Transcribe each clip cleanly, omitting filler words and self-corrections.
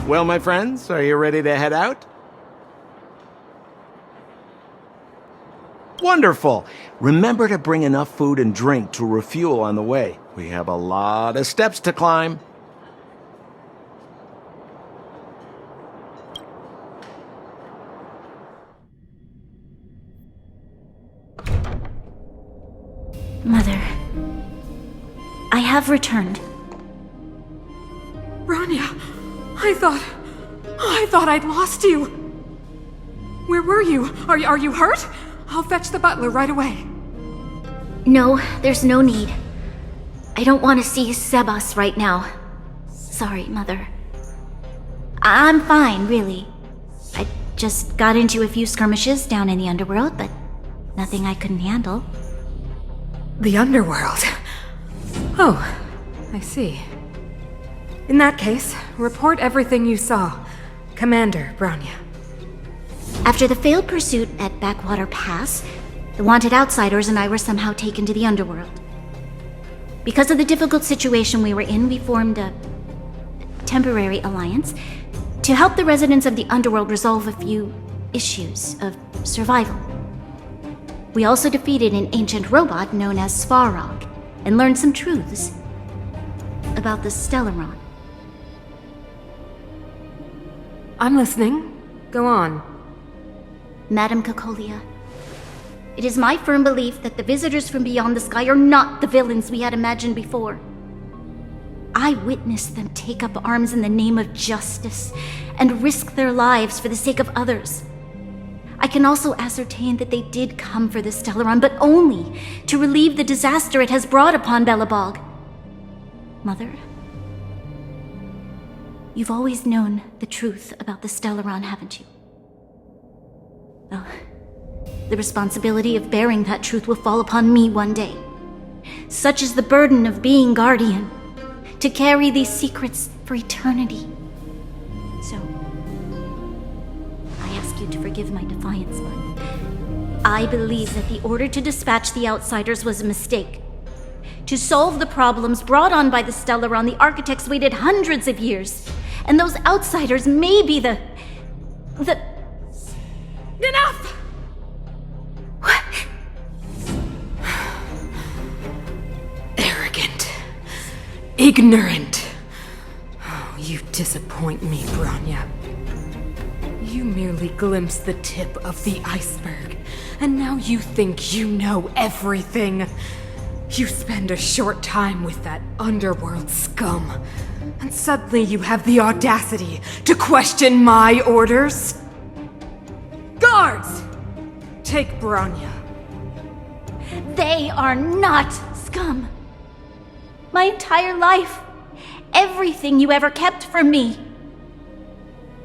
Well, my friends, are you ready to head out? Wonderful! Remember to bring enough food and drink to refuel on the way. We have a lot of steps to climb. Mother, I have returned. Bronya, I thought I'd lost you. Where were you? Are you hurt? I'll fetch the butler right away. No, there's no need. I don't want to see Sebas right now. Sorry, Mother. I'm fine, really. I just got into a few skirmishes down in the underworld, but nothing I couldn't handle. The underworld? Oh, I see. In that case, report everything you saw. Commander Bronya. After the failed pursuit at Backwater Pass, the wanted outsiders and I were somehow taken to the underworld. Because of the difficult situation we were in, we formed a temporary alliance to help the residents of the underworld resolve a few issues of survival. We also defeated an ancient robot known as Svarog and learned some truths about the Stellaron. I'm listening. Go on. Madam Cocolia, it is my firm belief that the visitors from beyond the sky are not the villains we had imagined before. I witnessed them take up arms in the name of justice and risk their lives for the sake of others. I can also ascertain that they did come for the Stellaron, but only to relieve the disaster it has brought upon Belobog. Mother, you've always known the truth about the Stellaron, haven't you? Well, the responsibility of bearing that truth will fall upon me one day. Such is the burden of being Guardian, to carry these secrets for eternity. So, I ask you to forgive my defiance, but I believe that the order to dispatch the outsiders was a mistake. To solve the problems brought on by the Stellaron, the architects waited hundreds of years, and those outsiders may be the... Enough! What? Arrogant. Ignorant. Oh, you disappoint me, Bronya. You merely glimpsed the tip of the iceberg, and now you think you know everything. You spend a short time with that underworld scum, and suddenly you have the audacity to question my orders? Guards! Take Bronya. They are not scum. My entire life, everything you ever kept from me.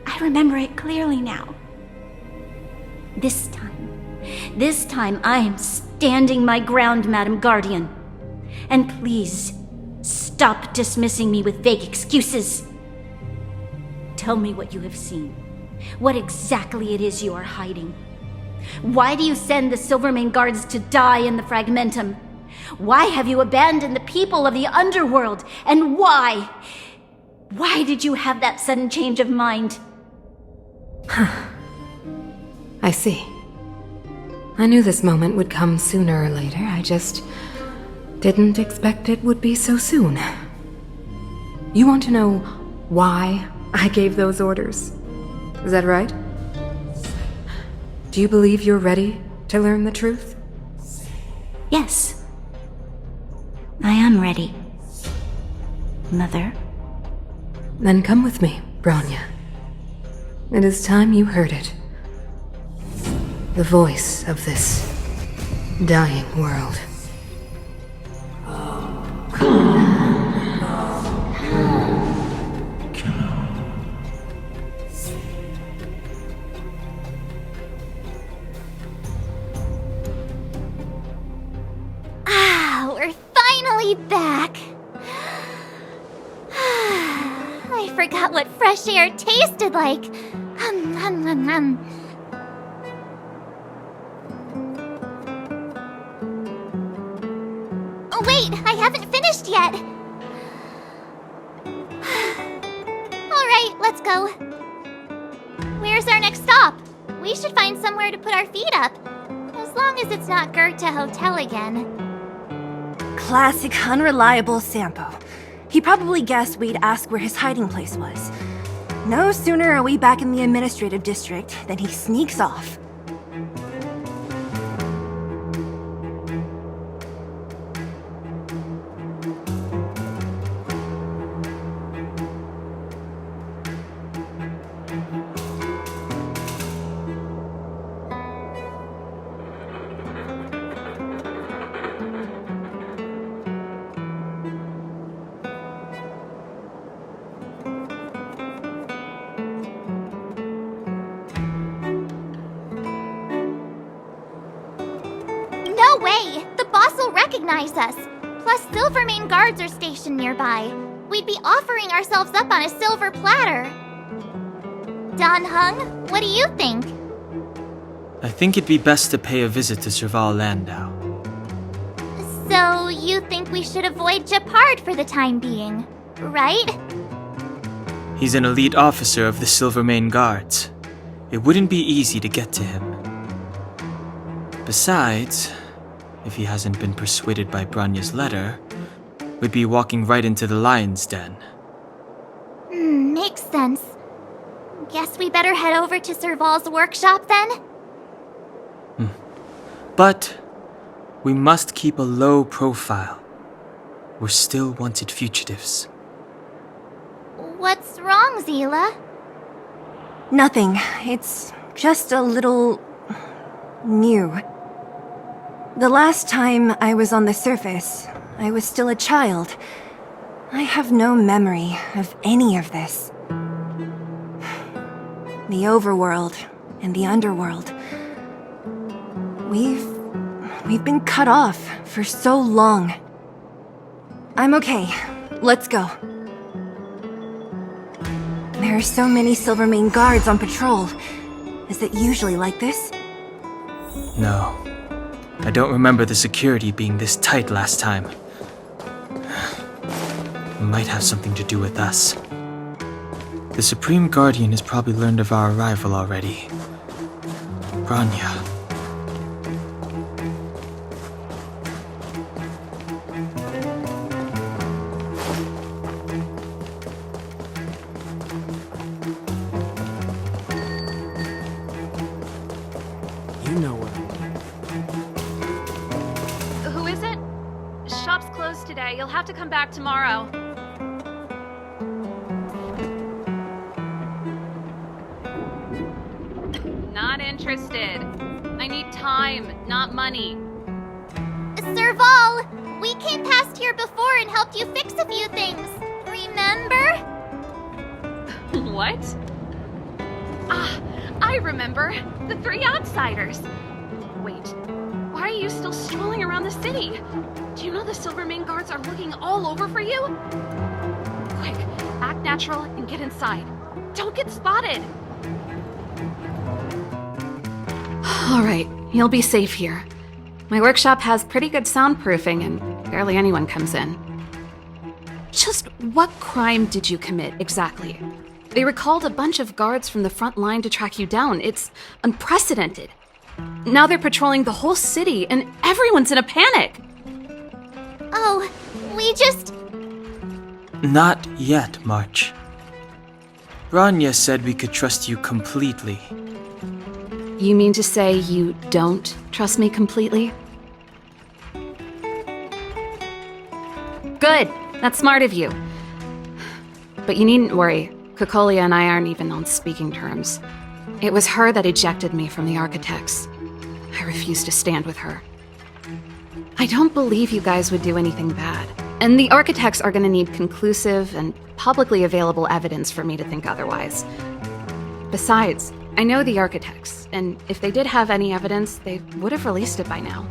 I remember it clearly now. This time I am standing my ground, Madam Guardian. And please, stop dismissing me with vague excuses. Tell me what you have seen. What exactly it is you are hiding. Why do you send the Silvermane guards to die in the Fragmentum? Why have you abandoned the people of the underworld? And why? Why did you have that sudden change of mind? I see. I knew this moment would come sooner or later. I just didn't expect it would be so soon. You want to know why I gave those orders? Is that right? Do you believe you're ready to learn the truth? Yes. I am ready. Mother? Then come with me, Bronya. It is time you heard it. The voice of this dying world. We're finally back. I forgot what fresh air tasted like. Oh, wait, I haven't finished yet. All Okay, let's go. Where's our next stop? We should find somewhere to put our feet up. As long as it's not Goethe Hotel again. Classic unreliable Sampo. He probably guessed we'd ask where his hiding place was. No sooner are we back in the administrative district than he sneaks off. No way! The boss will recognize us. Plus, Silvermane guards are stationed nearby. We'd be offering ourselves up on a silver platter. Don Hung, what do you think? I think it'd be best to pay a visit to Serval Landau. So, you think we should avoid Japard for the time being, right? He's an elite officer of the Silvermane Guards. It wouldn't be easy to get to him. Besides, if he hasn't been persuaded by Branya's letter, we'd be walking right into the lion's den. Makes sense. Guess we better head over to Serval's workshop then? But we must keep a low profile. We're still wanted fugitives. What's wrong, Zila? Nothing. It's just a little... new. The last time I was on the surface, I was still a child. I have no memory of any of this. The overworld and the underworld. We've been cut off for so long. I'm okay. Let's go. There are so many Silvermane guards on patrol. Is it usually like this? No. I don't remember the security being this tight last time. It might have something to do with us. The Supreme Guardian has probably learned of our arrival already. Branya. You know what? Who is it? Shop's closed today. You'll have to come back tomorrow. Not interested. I need time, not money. Serval! We came past here before and helped you fix a few things. Remember? What? Ah, I remember. The three outsiders. Wait, why are you still strolling around the city? Do you know the Silvermane guards are looking all over for you? Quick, act natural and get inside. Don't get spotted. All right, you'll be safe here. My workshop has pretty good soundproofing and barely anyone comes in. Just what crime did you commit exactly? They recalled a bunch of guards from the front line to track you down. It's unprecedented. Now they're patrolling the whole city and everyone's in a panic. Oh, we just... Not yet, March. Branya said we could trust you completely. You mean to say you don't trust me completely? Good. That's smart of you. But you needn't worry. Kokolia and I aren't even on speaking terms. It was her that ejected me from the Architects. I refuse to stand with her. I don't believe you guys would do anything bad. And the Architects are gonna need conclusive and publicly available evidence for me to think otherwise. Besides, I know the Architects, and if they did have any evidence, they would have released it by now.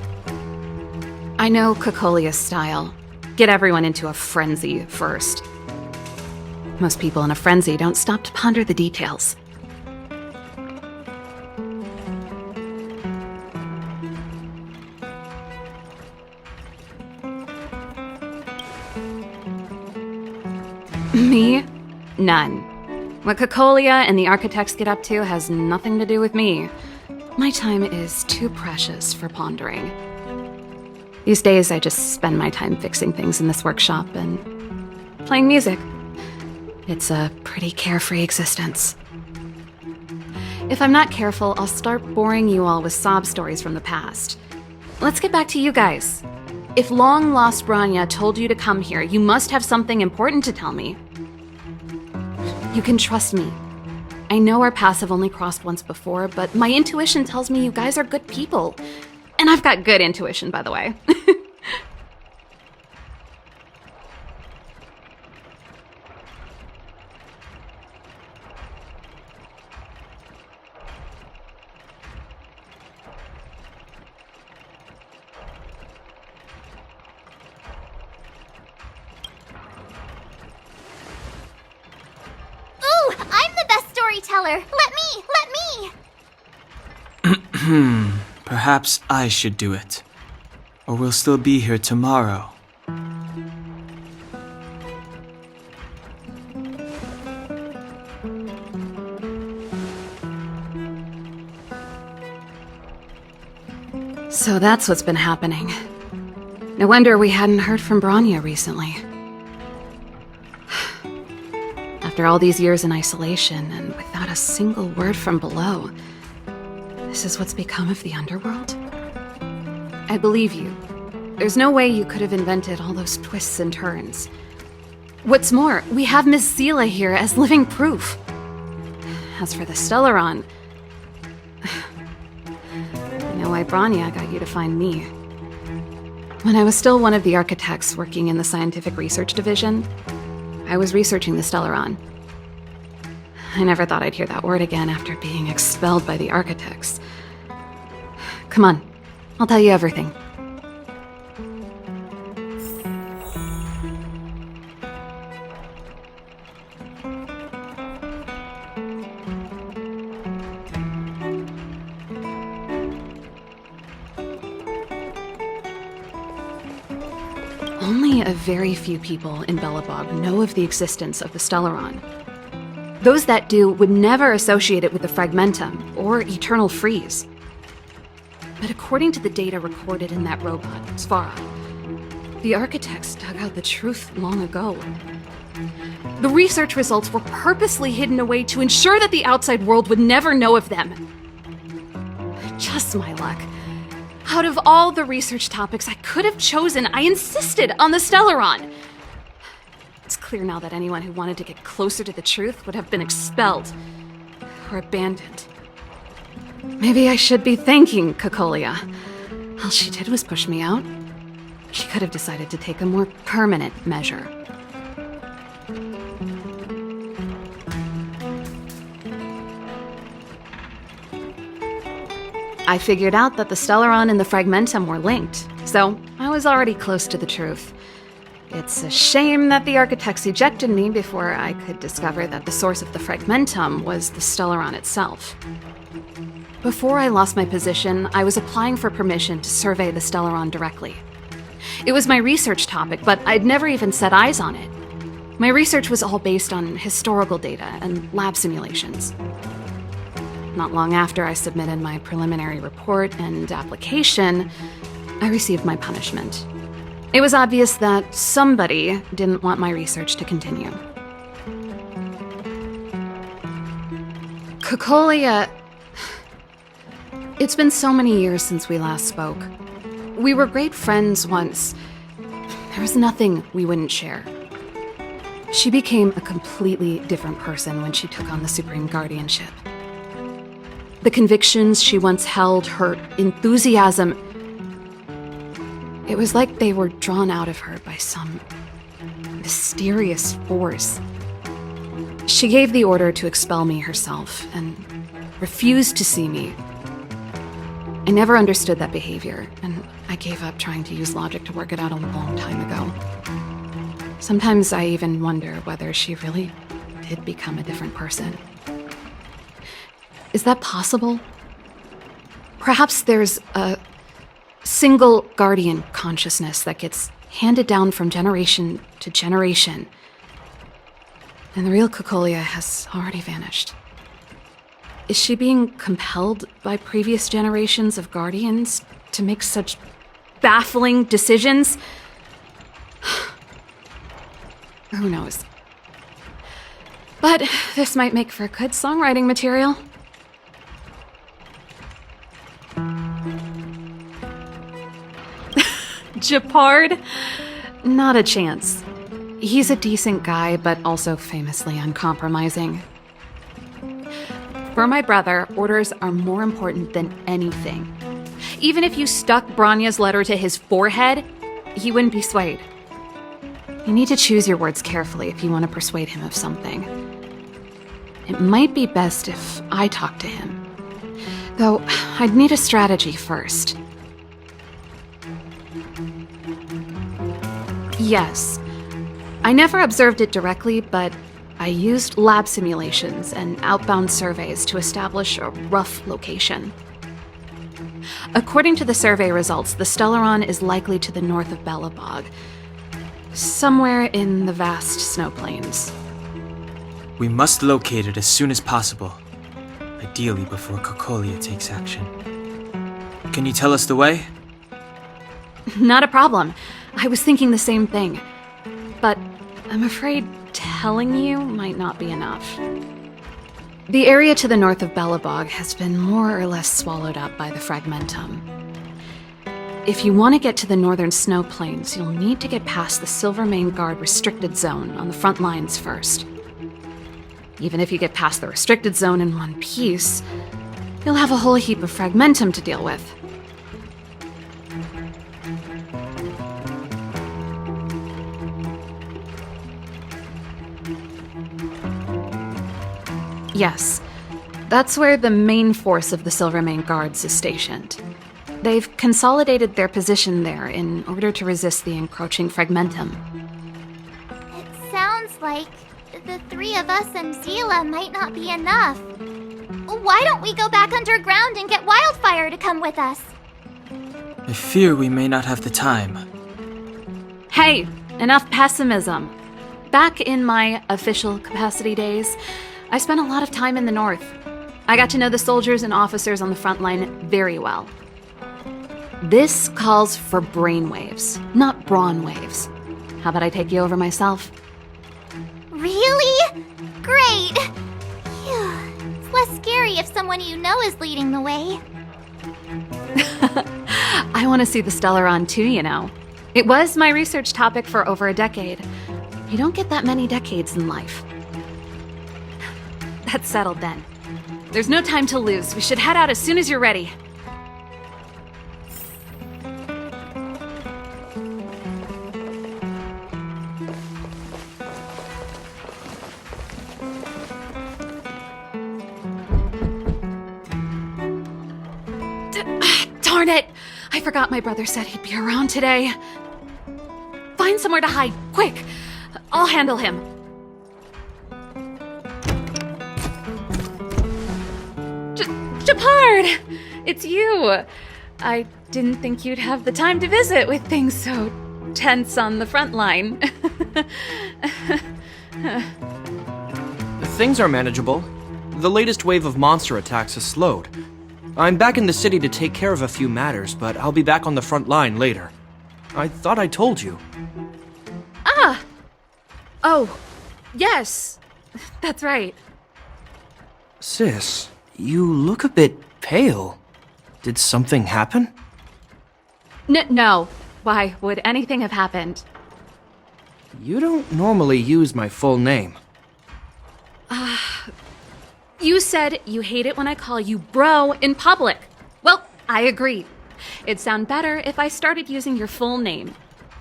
I know Kokolia's style. Get everyone into a frenzy first. Most people in a frenzy don't stop to ponder the details. Me? None. What Cocolia and the architects get up to has nothing to do with me. My time is too precious for pondering. These days, I just spend my time fixing things in this workshop and playing music. It's a pretty carefree existence. If I'm not careful, I'll start boring you all with sob stories from the past. Let's get back to you guys. If long-lost Bronya told you to come here, you must have something important to tell me. You can trust me. I know our paths have only crossed once before, but my intuition tells me you guys are good people. And I've got good intuition, by the way. Ooh, I'm the best storyteller. Let me. Perhaps I should do it. Or we'll still be here tomorrow. So that's what's been happening. No wonder we hadn't heard from Bronya recently. After all these years in isolation and without a single word from below, this is what's become of the underworld? I believe you. There's no way you could have invented all those twists and turns. What's more, we have Miss Zila here as living proof. As for the Stellaron, I know why Bronya got you to find me. When I was still one of the architects working in the scientific research division, I was researching the Stellaron. I never thought I'd hear that word again after being expelled by the architects. Come on, I'll tell you everything. Only a very few people in Belobog know of the existence of the Stellaron. Those that do would never associate it with the Fragmentum or Eternal Freeze. But according to the data recorded in that robot, Svara, the architects dug out the truth long ago. The research results were purposely hidden away to ensure that the outside world would never know of them. Just my luck. Out of all the research topics I could have chosen, I insisted on the Stellaron. It's clear now that anyone who wanted to get closer to the truth would have been expelled or abandoned. Maybe I should be thanking Cocolia. All she did was push me out. She could have decided to take a more permanent measure. I figured out that the Stellaron and the Fragmentum were linked, so I was already close to the truth. It's a shame that the architects ejected me before I could discover that the source of the Fragmentum was the Stellaron itself. Before I lost my position, I was applying for permission to survey the Stellaron directly. It was my research topic, but I'd never even set eyes on it. My research was all based on historical data and lab simulations. Not long after I submitted my preliminary report and application, I received my punishment. It was obvious that somebody didn't want my research to continue. Cocolia... It's been so many years since we last spoke. We were great friends once. There was nothing we wouldn't share. She became a completely different person when she took on the Supreme Guardianship. The convictions she once held, her enthusiasm, it was like they were drawn out of her by some mysterious force. She gave the order to expel me herself and refused to see me. I never understood that behavior, and I gave up trying to use logic to work it out a long time ago. Sometimes I even wonder whether she really did become a different person. Is that possible? Perhaps there's a single guardian consciousness that gets handed down from generation to generation. And the real Cocolia has already vanished. Is she being compelled by previous generations of Guardians to make such baffling decisions? Who knows? But this might make for good songwriting material. Japard? Not a chance. He's a decent guy, but also famously uncompromising. For my brother, orders are more important than anything. Even if you stuck Bronya's letter to his forehead, he wouldn't be swayed. You need to choose your words carefully if you want to persuade him of something. It might be best if I talk to him. Though, I'd need a strategy first. Yes. I never observed it directly, but I used lab simulations and outbound surveys to establish a rough location. According to the survey results, the Stellaron is likely to the north of Belobog, somewhere in the vast snow plains. We must locate it as soon as possible, ideally before Cocolia takes action. Can you tell us the way? Not a problem. I was thinking the same thing. But I'm afraid telling you might not be enough. The area to the north of Belobog has been more or less swallowed up by the Fragmentum. If you want to get to the northern snow plains, you'll need to get past the Silvermane Guard restricted zone on the front lines first. Even if you get past the restricted zone in one piece, you'll have a whole heap of Fragmentum to deal with. Yes, that's where the main force of the Silvermane Guards is stationed. They've consolidated their position there in order to resist the encroaching Fragmentum. It sounds like the three of us and Zila might not be enough. Why don't we go back underground and get Wildfire to come with us? I fear we may not have the time. Hey, enough pessimism. Back in my official capacity days, I spent a lot of time in the north. I got to know the soldiers and officers on the front line very well. This calls for brainwaves, not brawn waves. How about I take you over myself? Really? Great! Phew. It's less scary if someone you know is leading the way. I want to see the Stellaron too, you know. It was my research topic for over a decade. You don't get that many decades in life. That's settled then. There's no time to lose. We should head out as soon as you're ready. Darn it! I forgot my brother said he'd be around today. Find somewhere to hide, quick! I'll handle him. Japard! It's you! I didn't think you'd have the time to visit with things so tense on the front line. Things are manageable. The latest wave of monster attacks has slowed. I'm back in the city to take care of a few matters, but I'll be back on the front line later. I thought I told you. Ah! Oh, yes. That's right. Sis, you look a bit pale. Did something happen? No. Why would anything have happened? You don't normally use my full name. You said you hate it when I call you bro in public. Well, I agree. It'd sound better if I started using your full name.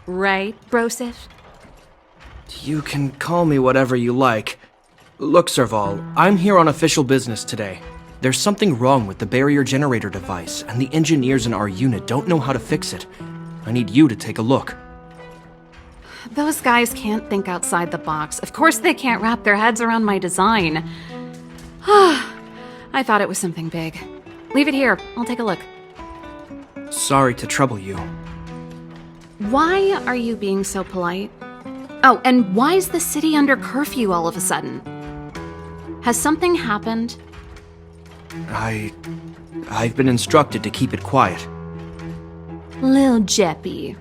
Right, Brosif? You can call me whatever you like. Look, Serval, I'm here on official business today. There's something wrong with the barrier generator device, and the engineers in our unit don't know how to fix it. I need you to take a look. Those guys can't think outside the box. Of course they can't wrap their heads around my design. I thought it was something big. Leave it here. I'll take a look. Sorry to trouble you. Why are you being so polite? Oh, and why is the city under curfew all of a sudden? Has something happened? I've been instructed to keep it quiet. Lil Jeppy.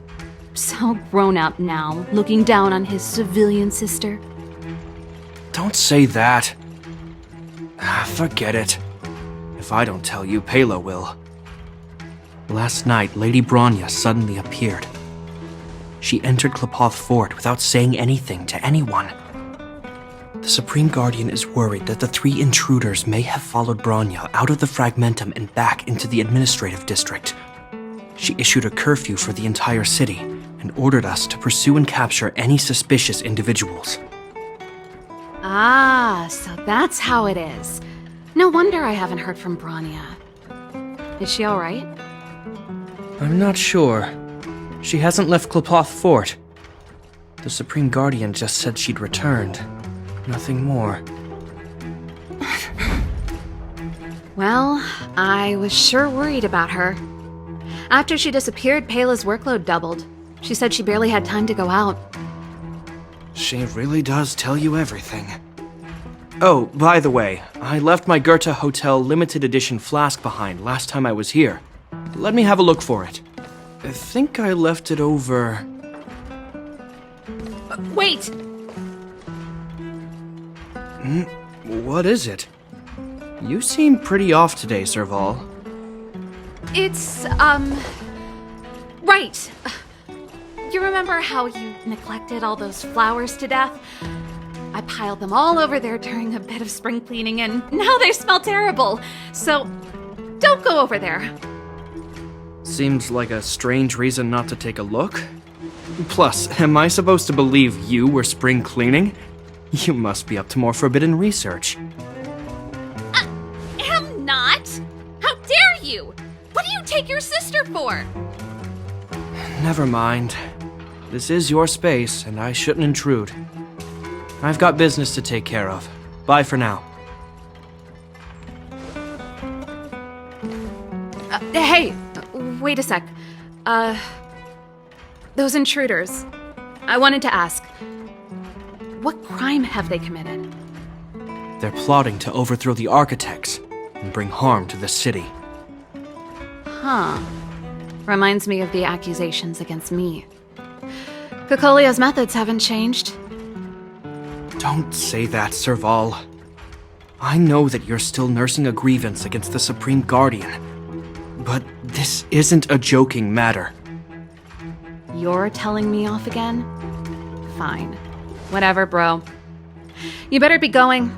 So grown up now, looking down on his civilian sister. Don't say that. Forget it. If I don't tell you, Pela will. Last night, Lady Bronya suddenly appeared. She entered Klapoth Fort without saying anything to anyone. The Supreme Guardian is worried that the 3 intruders may have followed Bronya out of the Fragmentum and back into the administrative district. She issued a curfew for the entire city and ordered us to pursue and capture any suspicious individuals. Ah, so that's how it is. No wonder I haven't heard from Bronya. Is she alright? I'm not sure. She hasn't left Klapoth Fort. The Supreme Guardian just said she'd returned. Nothing more. Well, I was sure worried about her. After she disappeared, Pela's workload doubled. She said she barely had time to go out. She really does tell you everything. Oh, by the way, I left my Goethe Hotel limited edition flask behind last time I was here. Let me have a look for it. I think I left it over... Wait! What is it? You seem pretty off today, Serval. It's, right. You remember how you neglected all those flowers to death? I piled them all over there during a bit of spring cleaning, and now they smell terrible. So, don't go over there. Seems like a strange reason not to take a look. Plus, am I supposed to believe you were spring cleaning? You must be up to more forbidden research. Am not? How dare you? What do you take your sister for? Never mind. This is your space, and I shouldn't intrude. I've got business to take care of. Bye for now. Hey, wait a sec. Those intruders. I wanted to ask, what crime have they committed? They're plotting to overthrow the architects and bring harm to the city. Huh. Reminds me of the accusations against me. Kokolia's methods haven't changed. Don't say that, Serval. I know that you're still nursing a grievance against the Supreme Guardian, but this isn't a joking matter. You're telling me off again? Fine. Whatever, bro. You better be going.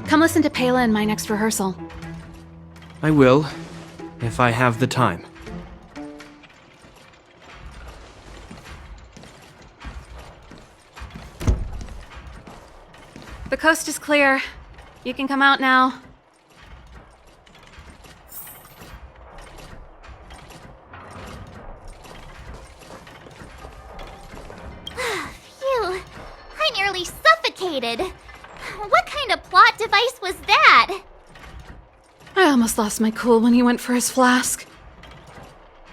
Come listen to Pela in my next rehearsal. I will, if I have the time. The coast is clear. You can come out now. Phew, I nearly suffocated. What kind of plot device was that? I almost lost my cool when he went for his flask.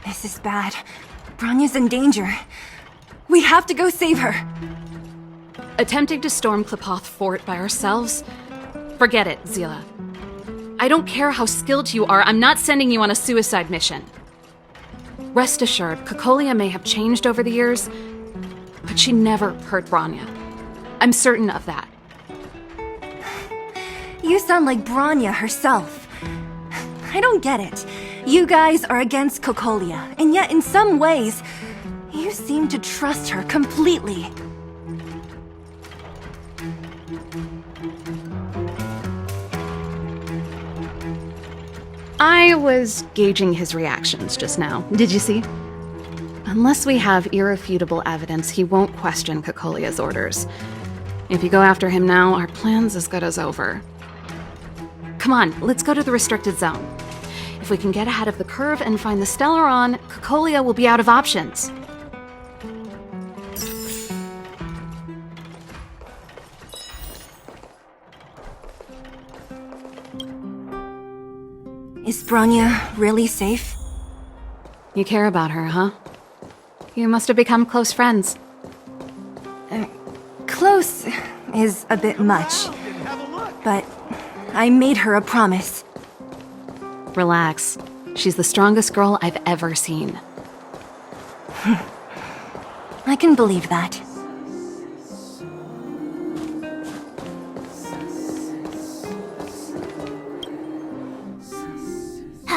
This is bad. Bronya's in danger. We have to go save her. Attempting to storm Klapoth Fort by ourselves? Forget it, Zila. I don't care how skilled you are, I'm not sending you on a suicide mission. Rest assured, Kokolia may have changed over the years, but she never hurt Bronya. I'm certain of that. You sound like Bronya herself. I don't get it. You guys are against Kokolia, and yet in some ways, you seem to trust her completely. I was gauging his reactions just now. Did you see? Unless we have irrefutable evidence, he won't question Kokolia's orders. If you go after him now, our plan's as good as over. Come on, let's go to the restricted zone. If we can get ahead of the curve and find the Stellaron, Kokolia will be out of options. Is Bronya really safe? You care about her, huh? You must have become close friends. is a bit much. But I made her a promise. Relax. She's the strongest girl I've ever seen. I can believe that.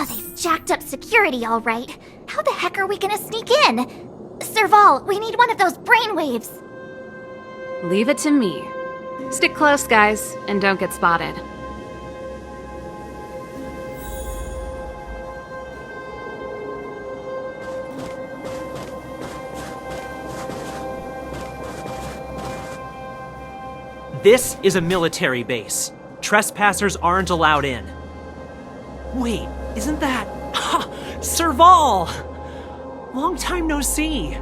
They've jacked up security, all right. How the heck are we gonna sneak in? Serval, we need one of those brainwaves. Leave it to me. Stick close, guys, and don't get spotted. This is a military base. Trespassers aren't allowed in. Wait, isn't that... Serval! Long time no see.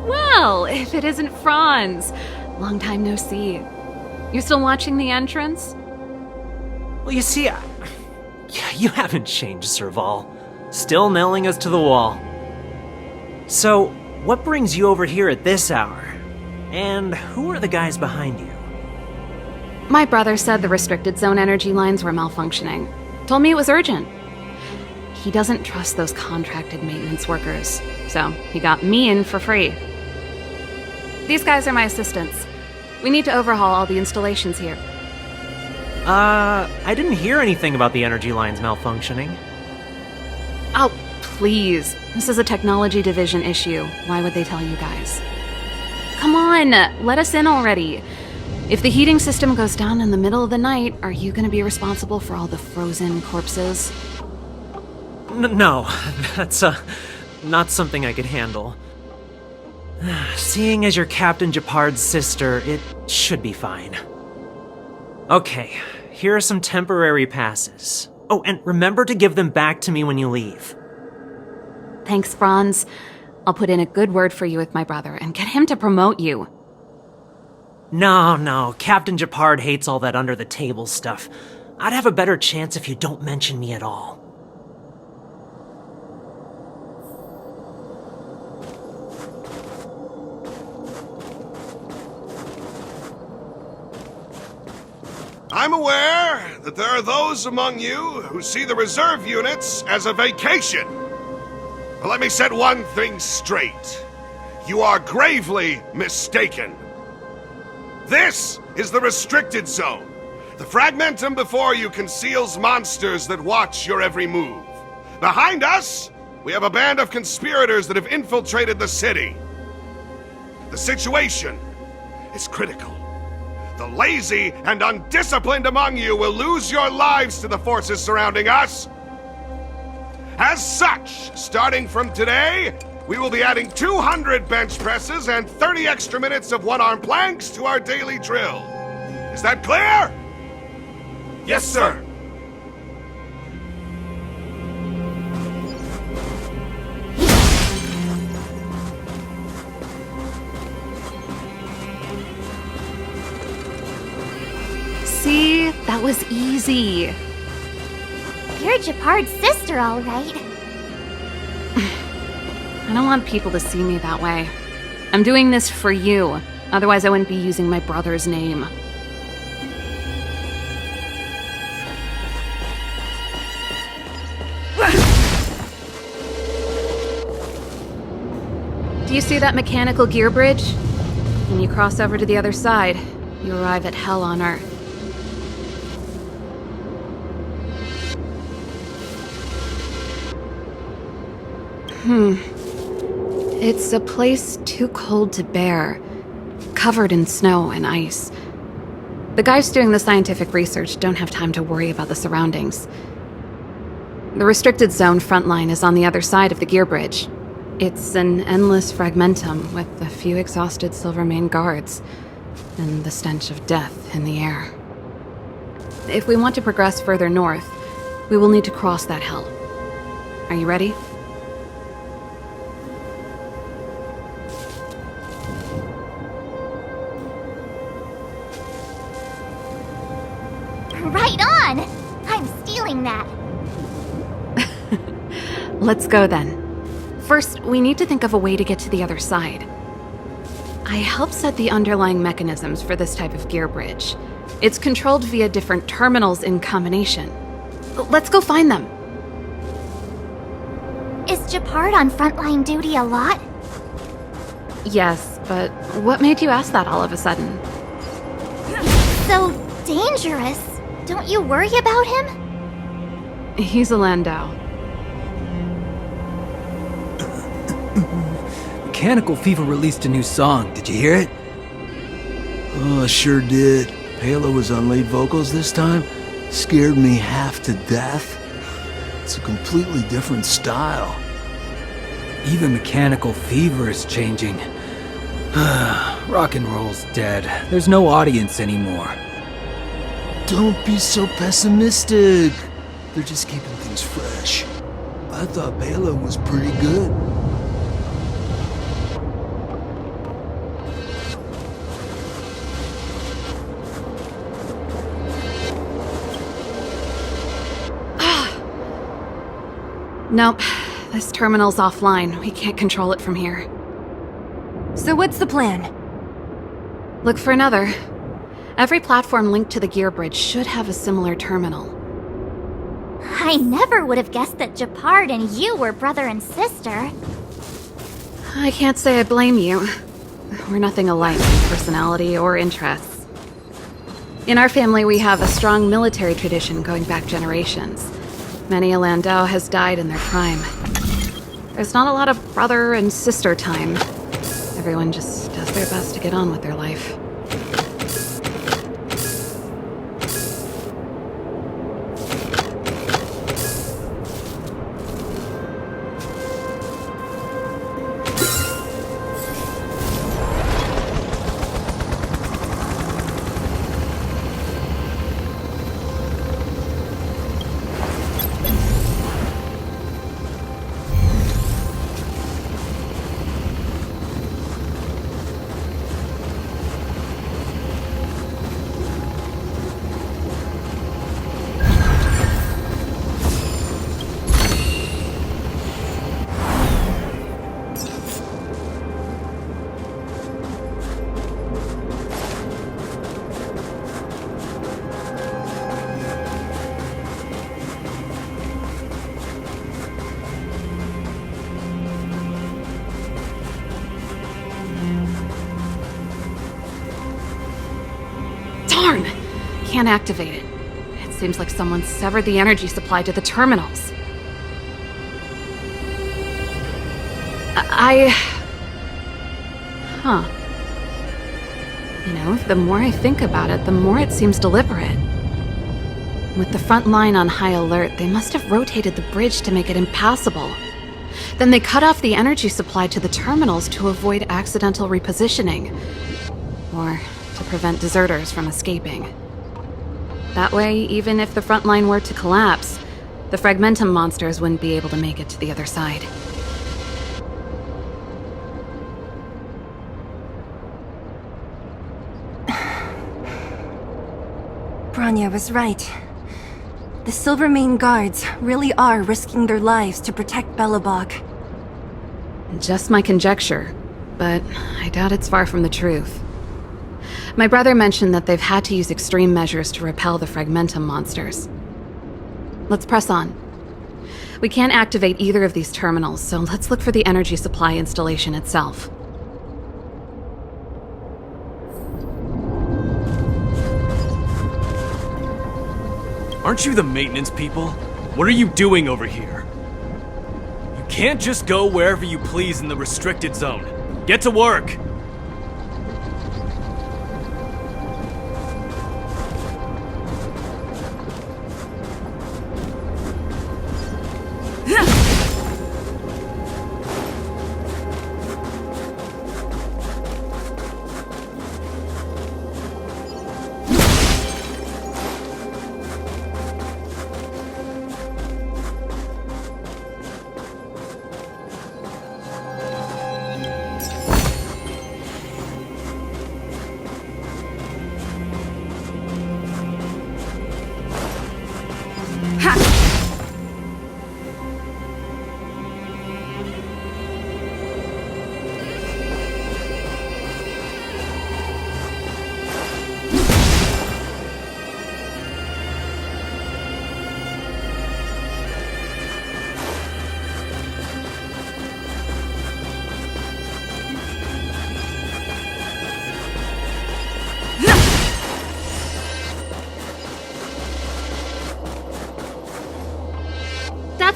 Well, if it isn't Franz. Long time no see. You're still watching the entrance? Well, you see, you haven't changed, Serval. Still nailing us to the wall. So, what brings you over here at this hour? And who are the guys behind you? My brother said the restricted zone energy lines were malfunctioning. Told me it was urgent. He doesn't trust those contracted maintenance workers, so he got me in for free. These guys are my assistants. We need to overhaul all the installations here. I didn't hear anything about the energy lines malfunctioning. Oh, please. This is a technology division issue. Why would they tell you guys? Come on, let us in already. If the heating system goes down in the middle of the night, are you going to be responsible for all the frozen corpses? No, that's not something I could handle. Seeing as you're Captain Japard's sister, it should be fine. Okay, here are some temporary passes. Oh, and remember to give them back to me when you leave. Thanks, Franz. I'll put in a good word for you with my brother and get him to promote you. No, Captain Japard hates all that under-the-table stuff. I'd have a better chance if you don't mention me at all. I'm aware that there are those among you who see the reserve units as a vacation. But let me set one thing straight. You are gravely mistaken. This is the restricted zone. The fragmentum before you conceals monsters that watch your every move. Behind us, we have a band of conspirators that have infiltrated the city. The situation is critical. The lazy and undisciplined among you will lose your lives to the forces surrounding us. As such, starting from today, we will be adding 200 bench presses and 30 extra minutes of one-arm planks to our daily drill. Is that clear? Yes, sir. See? That was easy. You're Japard's sister, all right. I don't want people to see me that way. I'm doing this for you. Otherwise, I wouldn't be using my brother's name. Do you see that mechanical gear bridge? When you cross over to the other side, you arrive at Hell on Earth. It's a place too cold to bear, covered in snow and ice. The guys doing the scientific research don't have time to worry about the surroundings. The restricted zone front line is on the other side of the gear bridge. It's an endless fragmentum with a few exhausted Silvermane guards and the stench of death in the air. If we want to progress further north, we will need to cross that hell. Are you ready? Right on! I'm stealing that. Let's go then. First, we need to think of a way to get to the other side. I helped set the underlying mechanisms for this type of gear bridge. It's controlled via different terminals in combination. Let's go find them. Is Japard on frontline duty a lot? Yes, but what made you ask that all of a sudden? So dangerous. Don't you worry about him? He's a Landau. Mechanical Fever released a new song. Did you hear it? Oh, I sure did. Pela was on lead vocals this time. Scared me half to death. It's a completely different style. Even Mechanical Fever is changing. Rock and roll's dead. There's no audience anymore. Don't be so pessimistic. They're just keeping things fresh. I thought Pela was pretty good. Nope. This terminal's offline. We can't control it from here. So what's the plan? Look for another. Every platform linked to the gear bridge should have a similar terminal. I never would have guessed that Japard and you were brother and sister. I can't say I blame you. We're nothing alike in personality or interests. In our family, we have a strong military tradition going back generations. Many a Landau has died in their prime. There's not a lot of brother and sister time. Everyone just does their best to get on with their life. Darn! Can't activate it. It seems like someone severed the energy supply to the terminals. Huh. You know, the more I think about it, the more it seems deliberate. With the front line on high alert, they must have rotated the bridge to make it impassable. Then they cut off the energy supply to the terminals to avoid accidental repositioning. Or to prevent deserters from escaping. That way, even if the front line were to collapse, the Fragmentum monsters wouldn't be able to make it to the other side. Branya was right. The Silvermane guards really are risking their lives to protect Belobog. Just my conjecture, but I doubt it's far from the truth. My brother mentioned that they've had to use extreme measures to repel the Fragmentum monsters. Let's press on. We can't activate either of these terminals, so let's look for the energy supply installation itself. Aren't you the maintenance people? What are you doing over here? You can't just go wherever you please in the restricted zone. Get to work!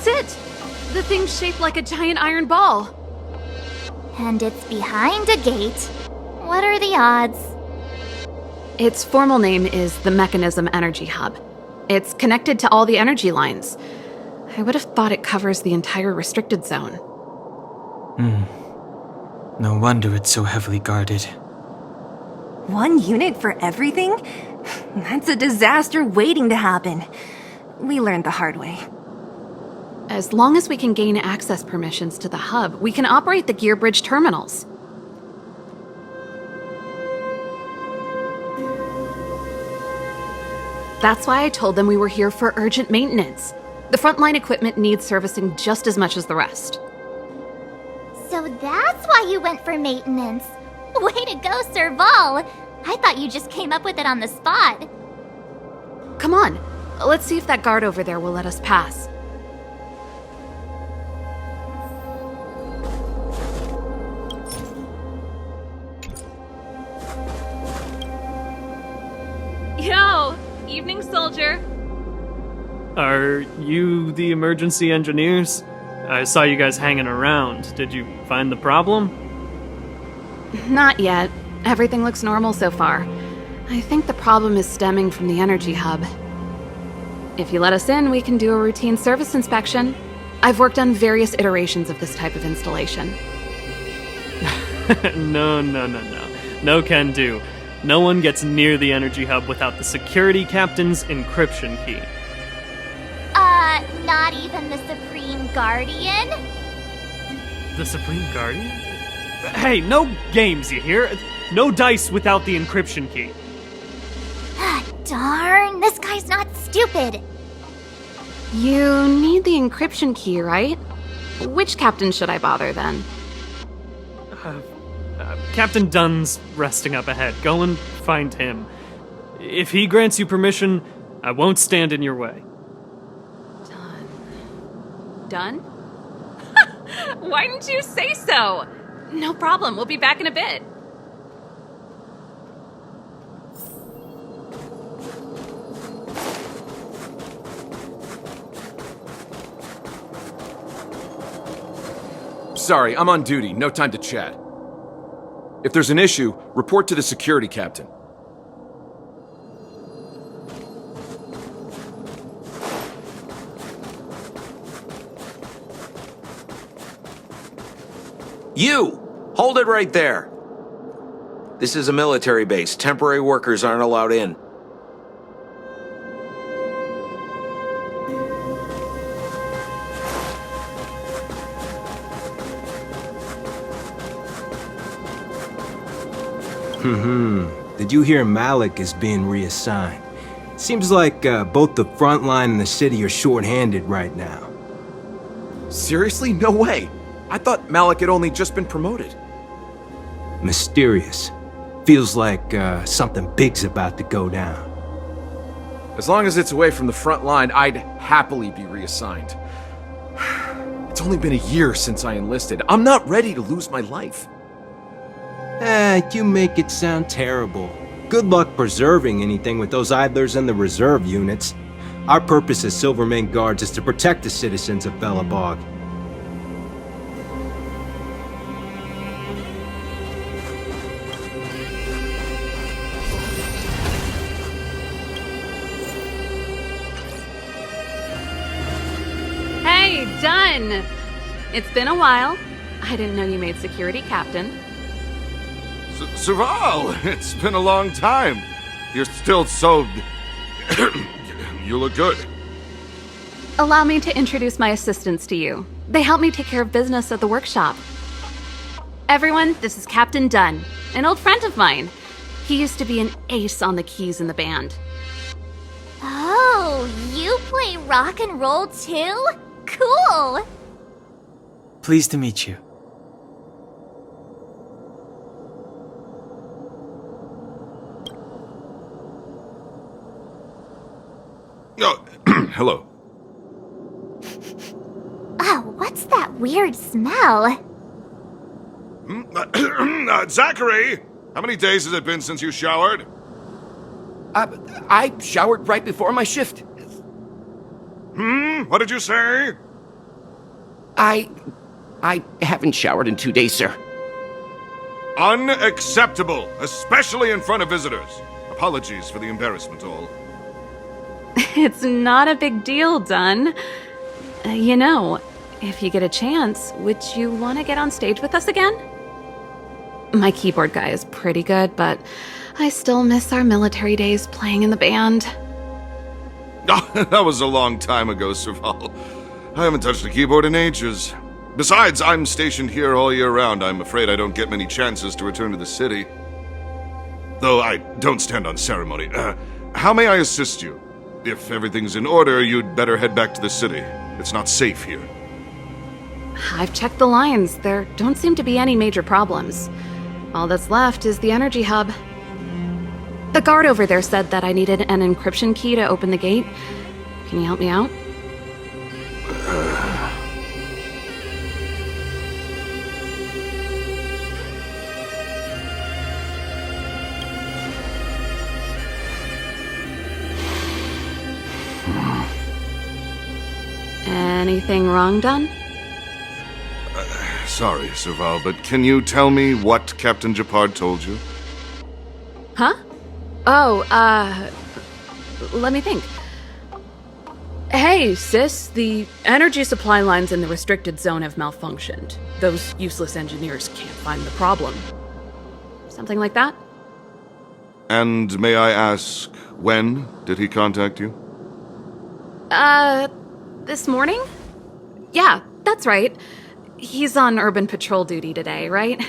That's it! The thing's shaped like a giant iron ball. And it's behind a gate. What are the odds? Its formal name is the Mechanism Energy Hub. It's connected to all the energy lines. I would have thought it covers the entire restricted zone. No wonder it's so heavily guarded. One unit for everything? That's a disaster waiting to happen. We learned the hard way. As long as we can gain access permissions to the hub, we can operate the gear bridge terminals. That's why I told them we were here for urgent maintenance. The frontline equipment needs servicing just as much as the rest. So that's why you went for maintenance. Way to go, Serval! I thought you just came up with it on the spot. Come on, let's see if that guard over there will let us pass. Yo! Evening, soldier. Are you the emergency engineers? I saw you guys hanging around. Did you find the problem? Not yet. Everything looks normal so far. I think the problem is stemming from the energy hub. If you let us in, we can do a routine service inspection. I've worked on various iterations of this type of installation. No. No can do. No one gets near the energy hub without the security captain's encryption key. Not even the Supreme Guardian? The Supreme Guardian? Hey, no games, you hear? No dice without the encryption key. Darn, this guy's not stupid. You need the encryption key, right? Which captain should I bother then? Captain Dunn's resting up ahead. Go and find him. If he grants you permission, I won't stand in your way. Done? Why didn't you say so? No problem, we'll be back in a bit. Sorry, I'm on duty. No time to chat. If there's an issue, report to the security captain. You! Hold it right there! This is a military base. Temporary workers aren't allowed in. Did you hear Malik is being reassigned? Seems like both the front line and the city are short-handed right now. Seriously? No way! I thought Malik had only just been promoted. Mysterious. Feels like something big's about to go down. As long as it's away from the front line, I'd happily be reassigned. It's only been a year since I enlisted. I'm not ready to lose my life. You make it sound terrible. Good luck preserving anything with those idlers and the reserve units. Our purpose as Silvermane Guards is to protect the citizens of Belobog. Hey, Dunn! It's been a while. I didn't know you made security captain. Serval, it's been a long time. You're still so... You look good. Allow me to introduce my assistants to you. They help me take care of business at the workshop. Everyone, this is Captain Dunn, an old friend of mine. He used to be an ace on the keys in the band. Oh, you play rock and roll too? Cool! Pleased to meet you. Oh, hello. Oh, what's that weird smell? Zachary! How many days has it been since you showered? I showered right before my shift. What did you say? I haven't showered in 2 days, sir. Unacceptable, especially in front of visitors. Apologies for the embarrassment, all. It's not a big deal, Dunn. You know, if you get a chance, would you want to get on stage with us again? My keyboard guy is pretty good, but I still miss our military days playing in the band. That was a long time ago, Serval. I haven't touched a keyboard in ages. Besides, I'm stationed here all year round. I'm afraid I don't get many chances to return to the city. Though I don't stand on ceremony. How may I assist you? If everything's in order, you'd better head back to the city. It's not safe here. I've checked the lines. There don't seem to be any major problems. All that's left is the energy hub. The guard over there said that I needed an encryption key to open the gate. Can you help me out? Anything wrong, Dunn? Sorry, Serval, but can you tell me what Captain Japard told you? Huh? Oh, let me think. Hey, sis, the energy supply lines in the restricted zone have malfunctioned. Those useless engineers can't find the problem. Something like that? And may I ask, when did he contact you? This morning? Yeah, that's right. He's on urban patrol duty today, right?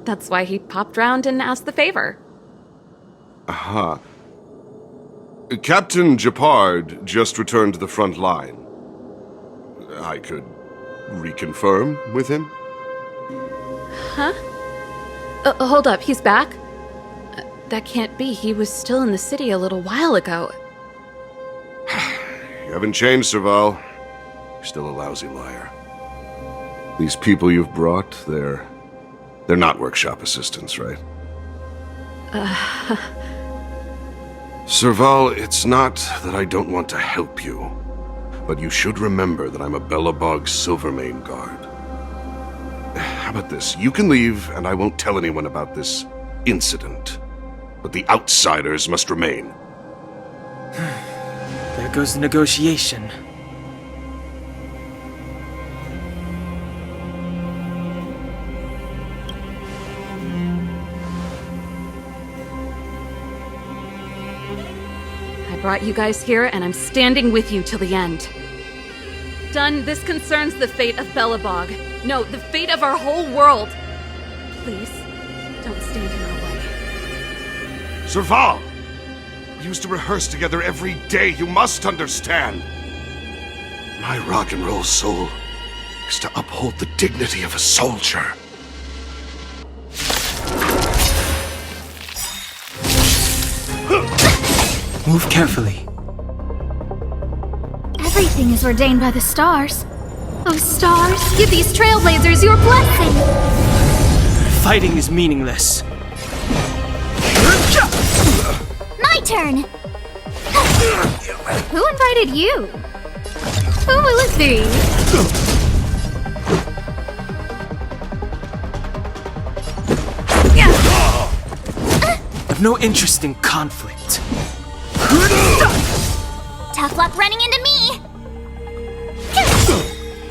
That's why he popped round and asked the favor. Aha. Captain Japard just returned to the front line. I could reconfirm with him? Huh? Hold up, he's back? That can't be. He was still in the city a little while ago. You haven't changed, Serval. You're still a lousy liar. These people you've brought, they're not workshop assistants, right? Serval, it's not that I don't want to help you, but you should remember that I'm a Belobog Silvermane guard. How about this? You can leave, and I won't tell anyone about this incident. But the outsiders must remain. There goes the negotiation. I brought you guys here, and I'm standing with you till the end. Dunn, this concerns the fate of Belobog. No, the fate of our whole world. Please, don't stand in our way. Serval! We used to rehearse together every day, you must understand. My rock and roll soul is to uphold the dignity of a soldier. Move carefully. Everything is ordained by the stars. Oh, stars, give these trailblazers your blessing! Fighting is meaningless. My turn! Who invited you? Who will it be? I've no interest in conflict. Tough luck running into me!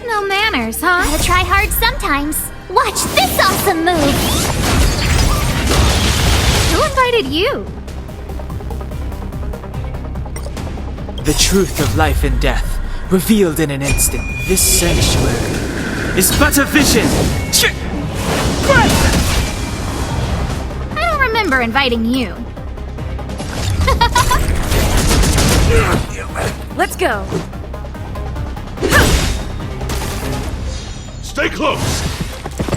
No manners, huh? Gotta try hard sometimes. Watch this awesome move! Who invited you? The truth of life and death, revealed in an instant. This sanctuary is but a vision. I don't remember inviting you. Let's go. Stay close!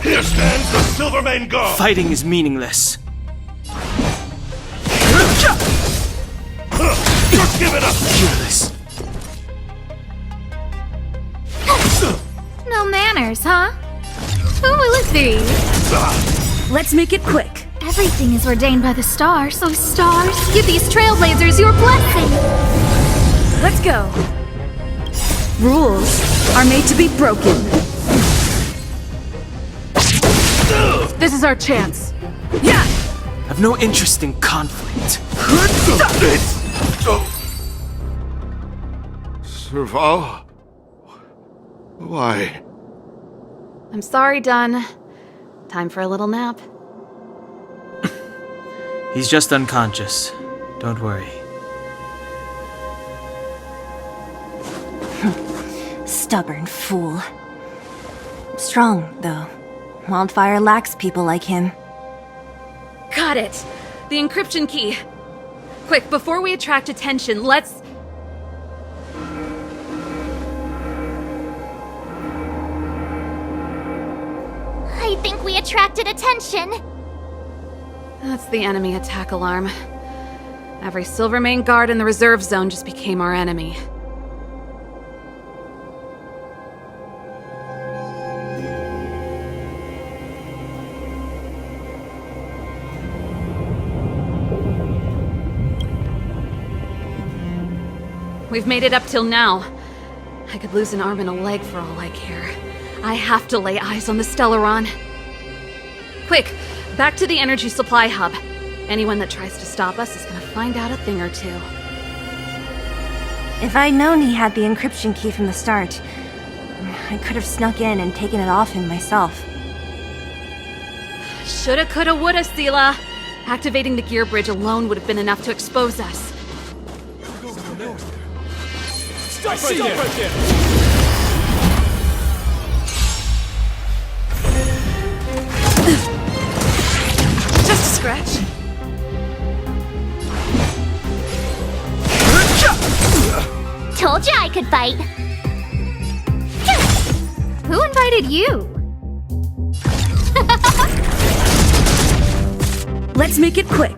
Here stands the Silvermane Guard! Fighting is meaningless. Just give it up! Fearless. No manners, huh? Who will it be? Let's make it quick. Everything is ordained by the stars. So stars, give these trailblazers your blessing! Let's go. Rules are made to be broken. This is our chance. I've no interest in conflict. Serval? Why? I'm sorry, Dunn. Time for a little nap. He's just unconscious. Don't worry. Stubborn fool. Strong, though. Wildfire lacks people like him. Got it! The encryption key. Quick, before we attract attention, let's... I think we attracted attention. That's the enemy attack alarm. Every Silvermane guard in the reserve zone just became our enemy. We've made it up till now. I could lose an arm and a leg for all I care. I have to lay eyes on the Stellaron. Quick, back to the energy supply hub. Anyone that tries to stop us is gonna find out a thing or two. If I'd known he had the encryption key from the start, I could have snuck in and taken it off him myself. Shoulda, coulda, woulda, Sela. Activating the gear bridge alone would have been enough to expose us. Stop right there! Just a scratch. Told you I could fight. Who invited you? Let's make it quick.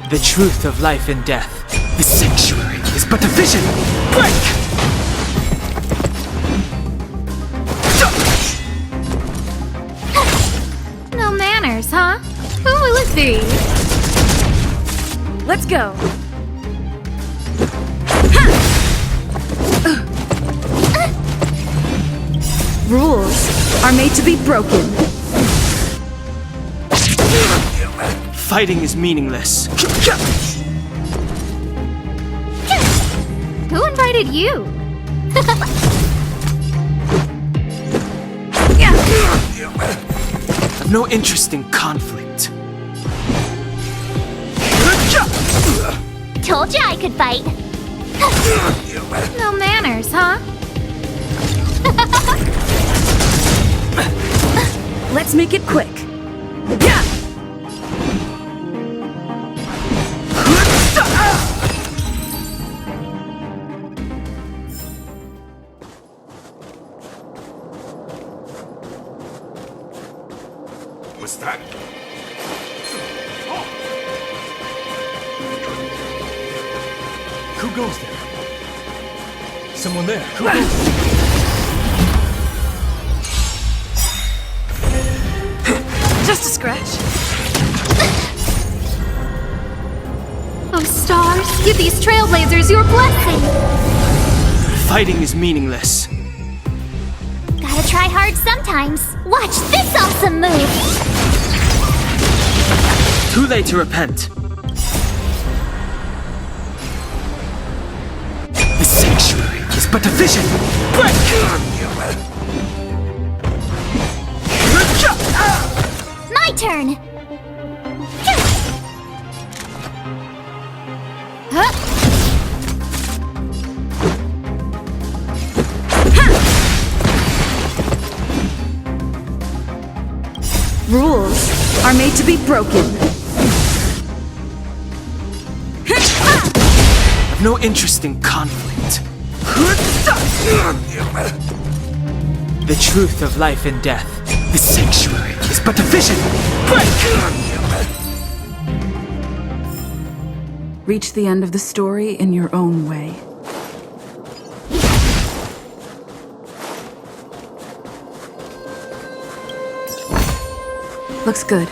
The truth of life and death. The sanctuary is but a vision. Break! No manners, huh? Who will it be? Let's go. Rules are made to be broken. Fighting is meaningless. Who invited you? I've no interest in conflict. Told you I could fight. No manners, huh? Let's make it quick. What's that? Who goes there? Someone there. Who goes Just a scratch. Oh, stars, give these trailblazers your blessing. Fighting is meaningless. Gotta try hard sometimes. Watch this awesome move. Too late to repent. The sanctuary is but a vision. My turn. Rules are made to be broken. I've no interest in conflict. The truth of life and death. The sanctuary is but a vision. Reach the end of the story in your own way. Looks good.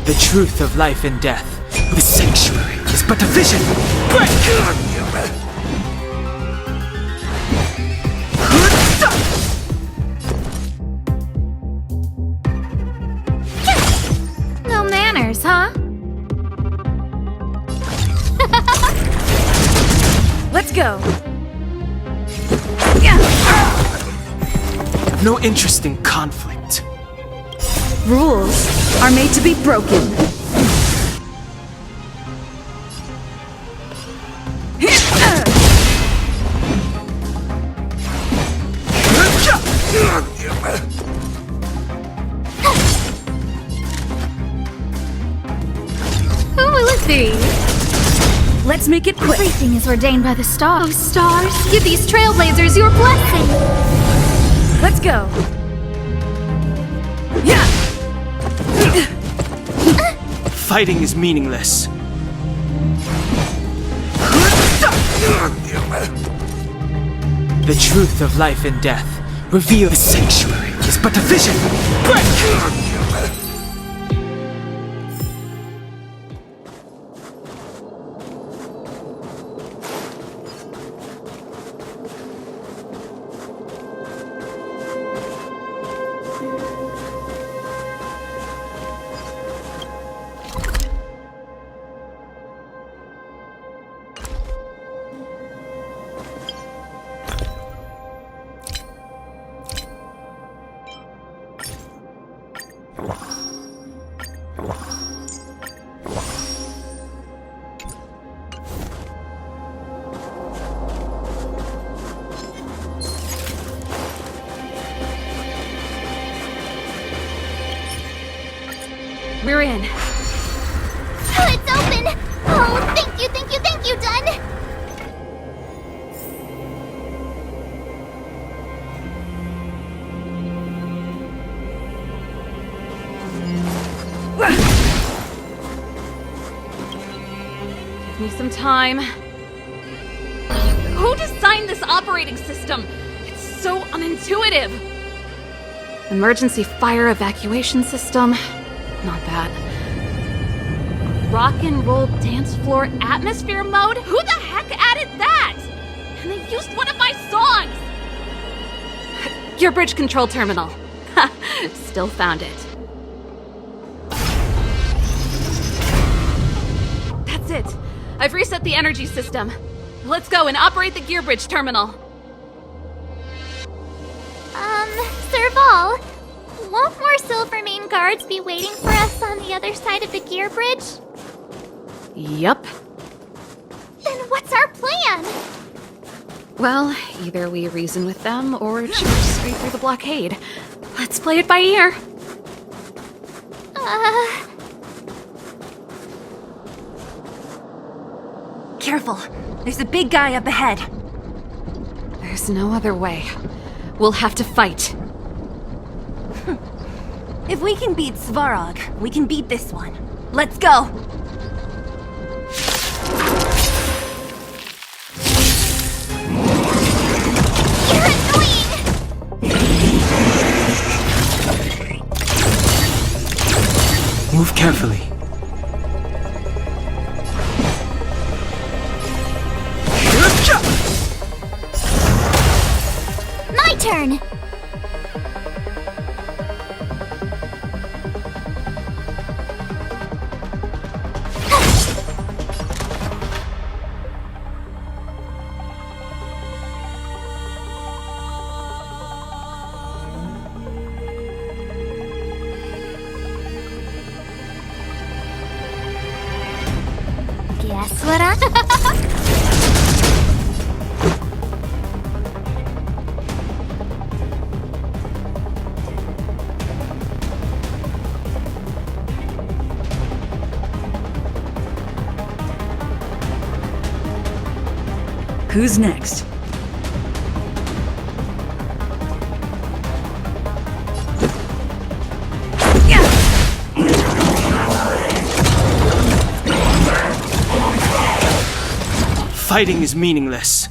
The truth of life and death. The sanctuary is but a vision. No manners, huh? Let's go. Have no interest in conflict. Rules are made to be broken. Who will it be? Let's make it quick. Everything is ordained by the stars. Oh, stars, give these trailblazers your blessing. Let's go. Fighting is meaningless. The truth of life and death. Reveal the sanctuary is but a vision. We're in. It's open! Oh, thank you, Dun! me some time. Who designed this operating system? It's so unintuitive. Emergency fire evacuation system? Not that. Rock and roll dance floor atmosphere mode? Who the heck added that? And they used one of my songs! Gear bridge control terminal. Ha! Still found it. That's it. I've reset the energy system. Let's go and operate the gear bridge terminal. Serval, won't more Silvermane guards be waiting for us on the other side of the gear bridge? Yup. Then what's our plan? Well, either we reason with them or charge straight through the blockade. Let's play it by ear. Careful. There's a big guy up ahead. There's no other way. We'll have to fight. If we can beat Svarog, we can beat this one. Let's go! You're annoying! Move carefully. My turn! Guess what Who's next? Fighting is meaningless.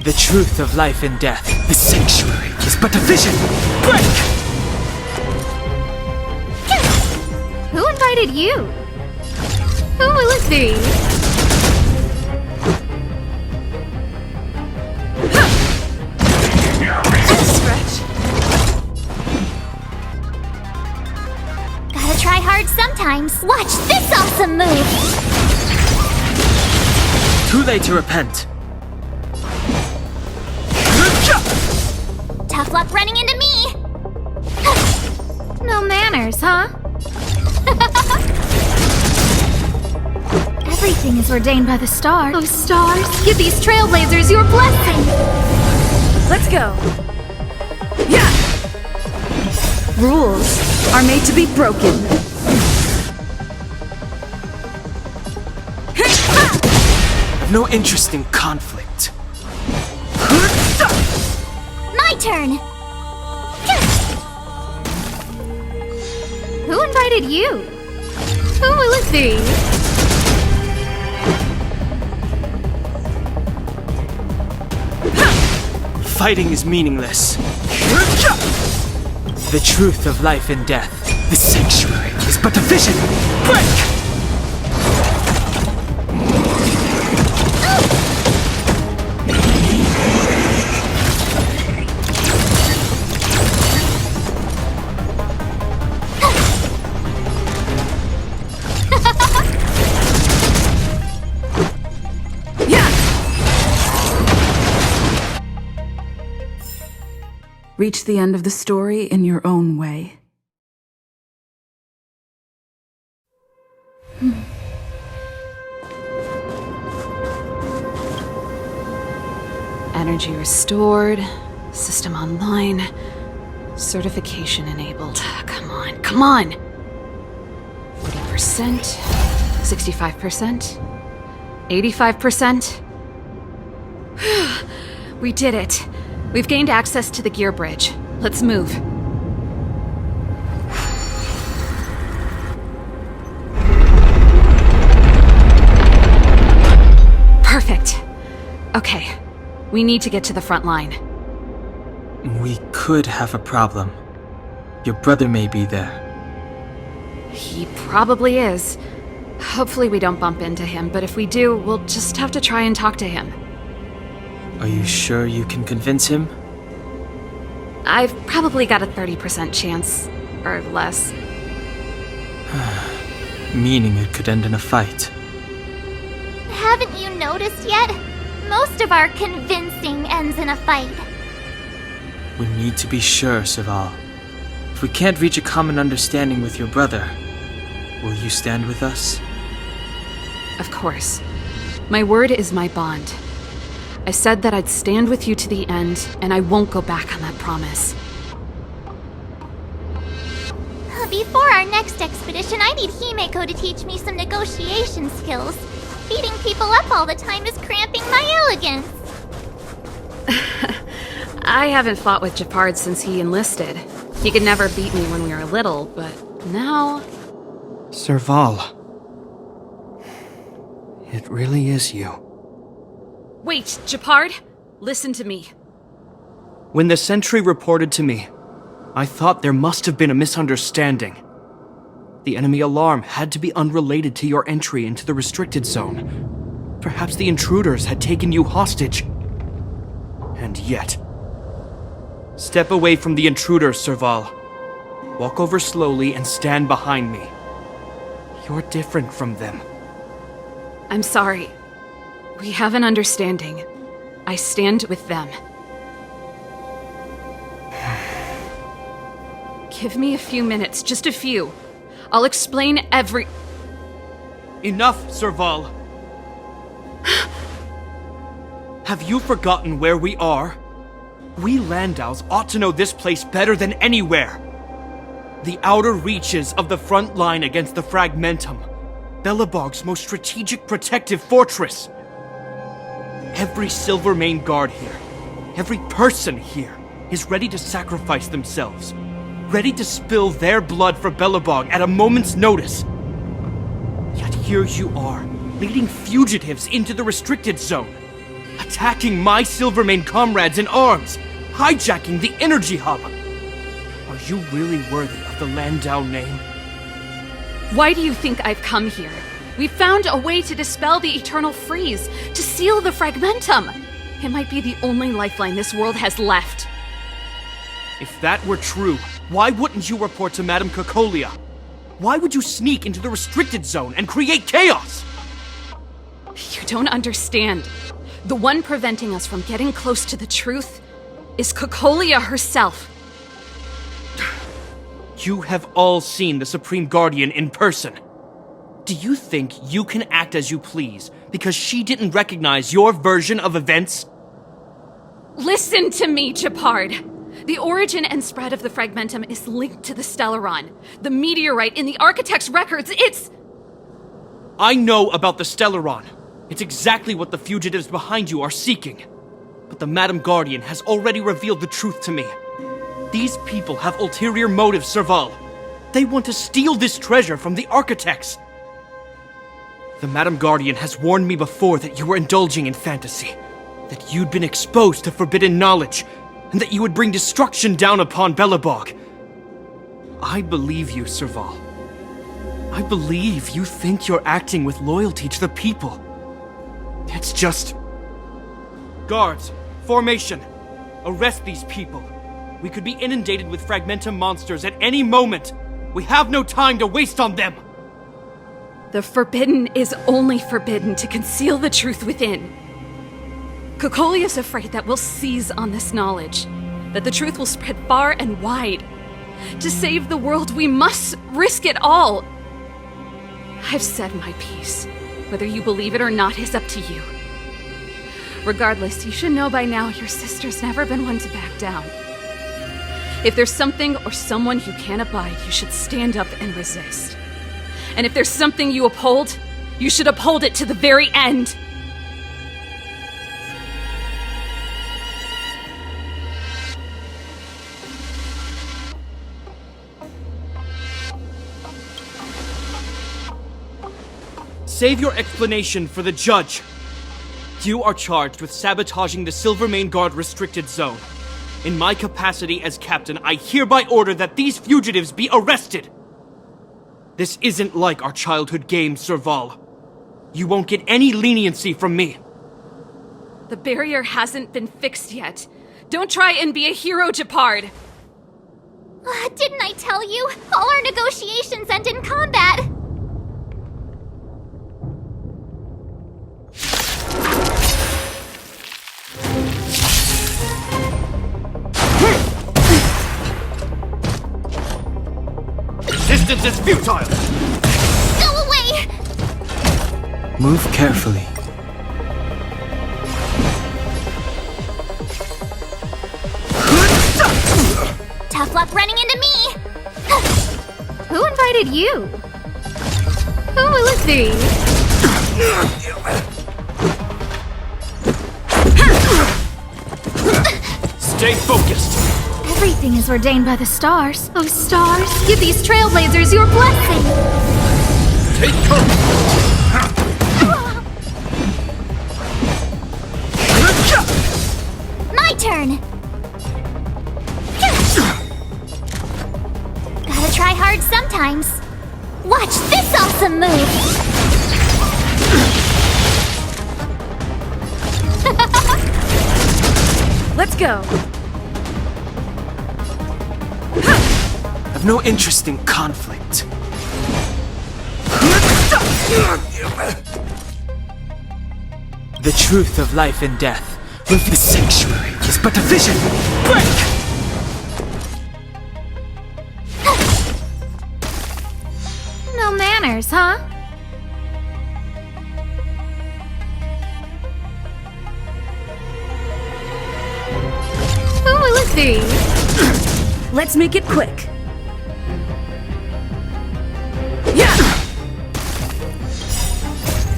The truth of life and death. The sanctuary is but a vision. Break! Who invited you? Who will it be? Gotta try hard sometimes. Watch this awesome move! Too late to repent. Tough luck running into me! No manners, huh? Everything is ordained by the stars. Oh, stars, give these trailblazers your blessing! Let's go! Yeah! Rules are made to be broken. I've no interest in conflict. My turn! Who invited you? Who will it be? Fighting is meaningless. The truth of life and death. The sanctuary is but a vision. Break! Reach the end of the story in your own way. Energy restored. System online. Certification enabled. Come on, come on! 40%. 65%. 85%. We did it. We've gained access to the gear bridge. Let's move. Perfect. Okay. We need to get to the front line. We could have a problem. Your brother may be there. He probably is. Hopefully we don't bump into him, but if we do, we'll just have to try and talk to him. Are you sure you can convince him? I've probably got a 30% chance, or less. Meaning it could end in a fight. Haven't you noticed yet? Most of our convincing ends in a fight. We need to be sure, Serval. If we can't reach a common understanding with your brother, will you stand with us? Of course. My word is my bond. I said that I'd stand with you to the end, and I won't go back on that promise. Before our next expedition, I need Himeko to teach me some negotiation skills. Beating people up all the time is cramping my elegance. I haven't fought with Japard since he enlisted. He could never beat me when we were little, but now... Serval. It really is you. Wait, Japard! Listen to me. When the sentry reported to me, I thought there must have been a misunderstanding. The enemy alarm had to be unrelated to your entry into the restricted zone. Perhaps the intruders had taken you hostage. And yet... Step away from the intruders, Serval. Walk over slowly and stand behind me. You're different from them. I'm sorry. We have an understanding. I stand with them. Give me a few minutes, just a few. I'll explain every... Enough, Serval! Have you forgotten where we are? We Landaus ought to know this place better than anywhere. The outer reaches of the front line against the Fragmentum. Belobog's most strategic protective fortress. Every Silvermane guard here, every person here, is ready to sacrifice themselves. Ready to spill their blood for Belobog at a moment's notice. Yet here you are, leading fugitives into the restricted zone. Attacking my Silvermane comrades in arms, hijacking the energy hub. Are you really worthy of the Landau name? Why do you think I've come here? We found a way to dispel the eternal freeze, to seal the Fragmentum. It might be the only lifeline this world has left. If that were true, why wouldn't you report to Madame Cocolia? Why would you sneak into the restricted zone and create chaos? You don't understand. The one preventing us from getting close to the truth is Cocolia herself. You have all seen the Supreme Guardian in person. Do you think you can act as you please because she didn't recognize your version of events? Listen to me, Japard. The origin and spread of the Fragmentum is linked to the Stellaron. The meteorite in the Architect's records, it's... I know about the Stellaron. It's exactly what the fugitives behind you are seeking. But the Madam Guardian has already revealed the truth to me. These people have ulterior motives, Serval. They want to steal this treasure from the Architects. The Madam Guardian has warned me before that you were indulging in fantasy. That you'd been exposed to forbidden knowledge, and that you would bring destruction down upon Belobog. I believe you, Serval. I believe you think you're acting with loyalty to the people. It's just... Guards, formation. Arrest these people. We could be inundated with Fragmentum monsters at any moment. We have no time to waste on them. The forbidden is only forbidden to conceal the truth within. Cocolia is afraid that we'll seize on this knowledge, that the truth will spread far and wide. To save the world, we must risk it all. I've said my piece. Whether you believe it or not is up to you. Regardless, you should know by now your sister's never been one to back down. If there's something or someone you can't abide, you should stand up and resist. And if there's something you uphold, you should uphold it to the very end. Save your explanation for the judge. You are charged with sabotaging the Silvermane Guard restricted zone. In my capacity as captain, I hereby order that these fugitives be arrested. This isn't like our childhood game, Serval. You won't get any leniency from me. The barrier hasn't been fixed yet. Don't try and be a hero, Japard. Didn't I tell you? All our negotiations end in combat. Resistance is futile! Go away! Move carefully. Tough luck running into me! Who invited you? Who will it be? Stay focused! Everything is ordained by the stars. Oh, stars, give these trailblazers your blessing! Take cover! My turn! Gotta try hard sometimes. Watch this awesome move! Let's go. I've no interest in conflict. The truth of life and death. With the sanctuary is but a vision. Break! No manners, huh? Who will it be? Let's make it quick. Yeah!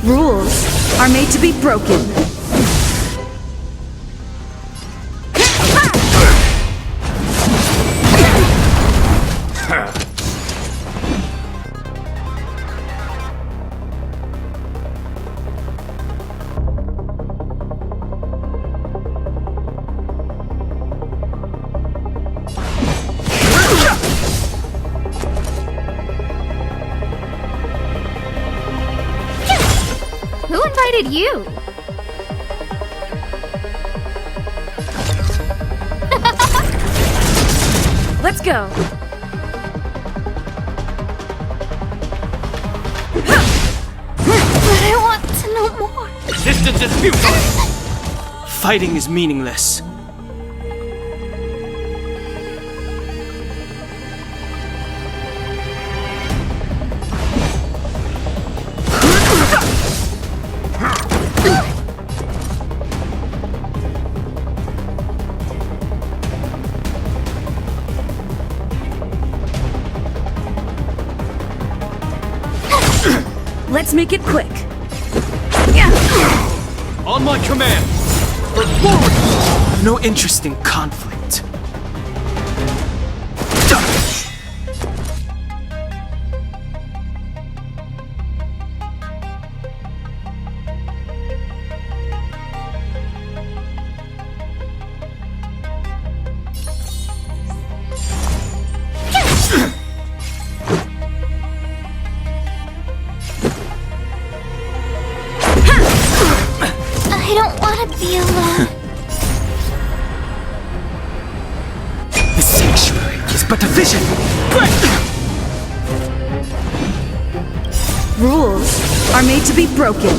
Rules are made to be broken. Who invited you? Let's go. But I want to know more. Resistance is futile! Fighting is meaningless. Let's make it quick. On my command! For forward! I've no interest in conflict. I don't want to be alone. The sanctuary is but a vision. Rules are made to be broken.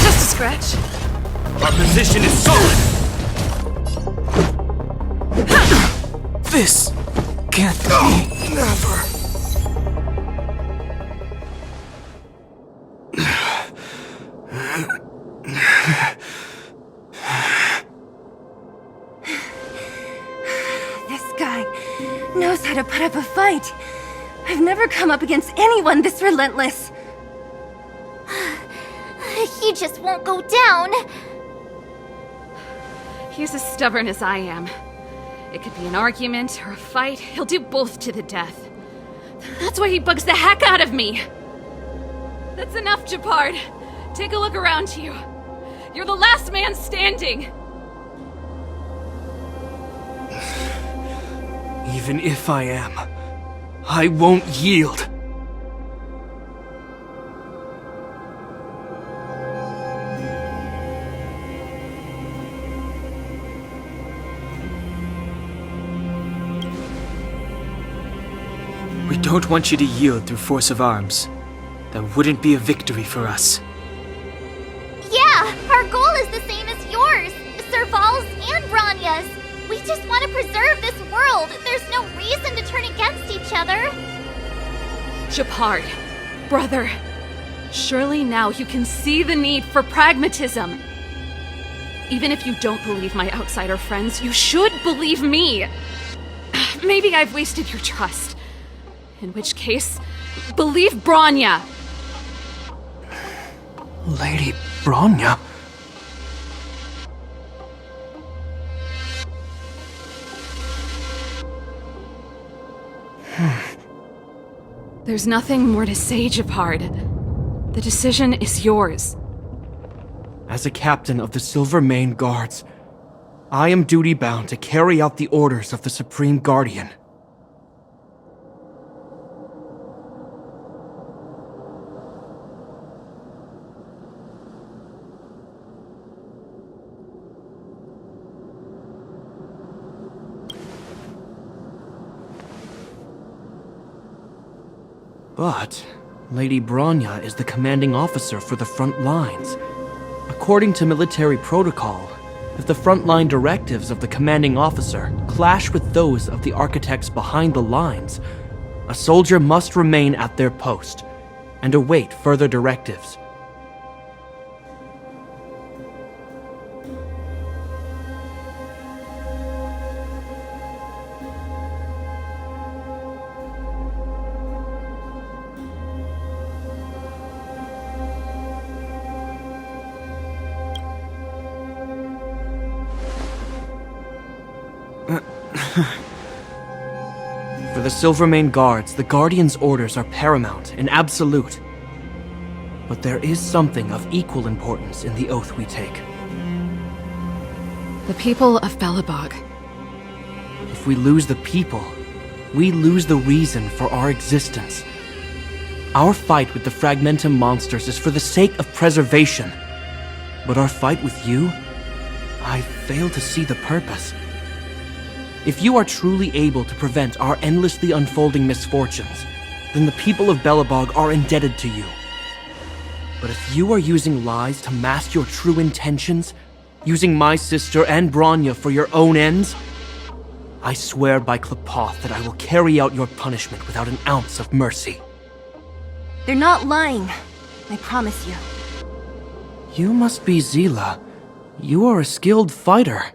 Just a scratch. Our position is solid! This can't be. Never. This guy knows how to put up a fight. I've never come up against anyone this relentless. He just won't go down. He's as stubborn as I am. It could be an argument or a fight. He'll do both to the death. That's why he bugs the heck out of me. That's enough, Japard. Take a look around you. You're the last man standing. Even if I am, I won't yield. We don't want you to yield through force of arms. That wouldn't be a victory for us. Yeah, our goal is the same as yours, Serval's and Bronya's. We just want to preserve this world. There's no reason to turn against each other. Japard, brother, surely now you can see the need for pragmatism. Even if you don't believe my outsider friends, you should believe me. Maybe I've wasted your trust. In which case, believe Bronya. Lady Bronya? There's nothing more to say, Japard. The decision is yours. As a captain of the Silvermane Guards, I am duty-bound to carry out the orders of the Supreme Guardian. But Lady Bronya is the commanding officer for the front lines. According to military protocol, if the frontline directives of the commanding officer clash with those of the architects behind the lines, a soldier must remain at their post and await further directives. For the Silvermane Guards, the Guardian's orders are paramount and absolute. But there is something of equal importance in the oath we take. The people of Belobog. If we lose the people, we lose the reason for our existence. Our fight with the Fragmentum monsters is for the sake of preservation. But our fight with you? I fail to see the purpose. If you are truly able to prevent our endlessly unfolding misfortunes, then the people of Belobog are indebted to you. But if you are using lies to mask your true intentions, using my sister and Bronya for your own ends, I swear by Klapoth that I will carry out your punishment without an ounce of mercy. They're not lying. I promise you. You must be Zila. You are a skilled fighter.